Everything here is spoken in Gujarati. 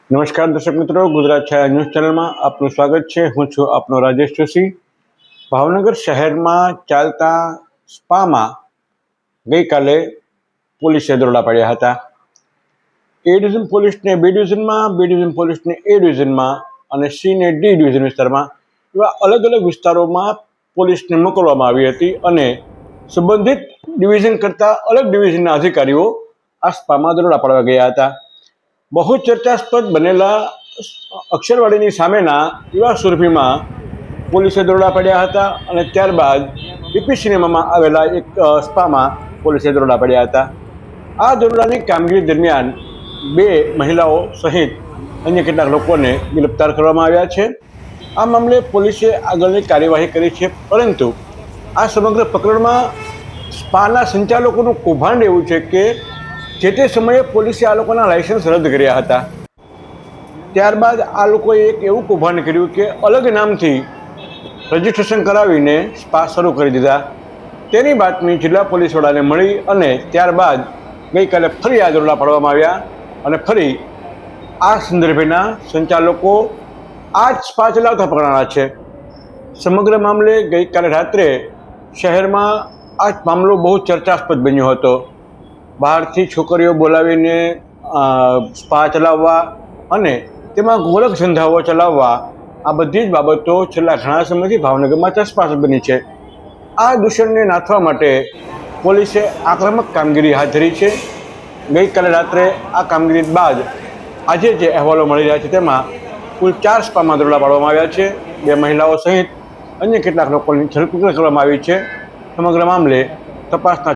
નમસ્કાર દર્શક મિત્રો, ગુજરાત છાયા ન્યૂઝ ચેનલમાં આપનું સ્વાગત છે। હું છું આપનો રાજેશ જોશી। ભાવનગર શહેરમાં ચાલતા સ્પામાં ગઈકાલે પોલીસે દરોડા પાડ્યા હતા। એ ડિવિઝન પોલીસને બી ડિવિઝનમાં, બી ડિવિઝન પોલીસને એ ડિવિઝનમાં અને સી ને ડી ડિવિઝન વિસ્તારમાં એવા અલગ અલગ વિસ્તારોમાં પોલીસને મોકલવામાં આવી હતી અને સંબંધિત ડિવિઝન કરતાં અલગ ડિવિઝનના અધિકારીઓ આ સ્પામાં દરોડા પાડવા ગયા હતા। બહુ ચર્ચાસ્પદ બનેલા અક્ષરવાડીની સામેના યુવા સુરભીમાં પોલીસે દરોડા પાડ્યા હતા અને ત્યારબાદ પીપી સિનેમામાં આવેલા એક સ્પામાં પોલીસે દરોડા પાડ્યા હતા। આ દરોડાની કામગીરી દરમિયાન 2 મહિલાઓ સહિત અન્ય કેટલાક લોકોને ગિરફ્તાર કરવામાં આવ્યા છે। આ મામલે પોલીસે આગળની કાર્યવાહી કરી છે, પરંતુ આ સમગ્ર પ્રકરણમાં સ્પાના સંચાલકોનું કૌભાંડ એવું છે કે જે તે સમયે પોલીસે આ લોકોના લાયસન્સ રદ કર્યા હતા। ત્યારબાદ આ લોકોએ એક એવું કૌભાંડ કર્યું કે અલગ નામથી રજિસ્ટ્રેશન કરાવીને સ્પા શરૂ કરી દીધા। તેની બાતમી જિલ્લા પોલીસ વડાને મળી અને ત્યારબાદ ગઈકાલે ફરી આ દરોડા પાડવામાં આવ્યા અને ફરી આ સંદર્ભેના સંચાલકો આ જ સ્પા ચલાવતા પકડાણા છે। સમગ્ર મામલે ગઈકાલે રાત્રે શહેરમાં આ મામલો બહુ ચર્ચાસ્પદ બન્યો હતો। બહારથી છોકરીઓ બોલાવીને સ્પા ચલાવવા અને તેમાં ગોરખ ધંધાઓ ચલાવવા, આ બધી જ બાબતો છેલ્લા ઘણા સમયથી ભાવનગરમાં ચર્ચાસ્પદ બની છે। આ દૂષણને નાથવા માટે પોલીસે આક્રમક કામગીરી હાથ ધરી છે। ગઈકાલે રાત્રે આ કામગીરી બાદ આજે જે અહેવાલો મળી રહ્યા છે તેમાં કુલ 4 સ્પામાં દરોડા પાડવામાં આવ્યા છે। 2 મહિલાઓ સહિત અન્ય કેટલાક લોકોની ધરપકડ કરવામાં આવી છે। સમગ્ર મામલે તપાસના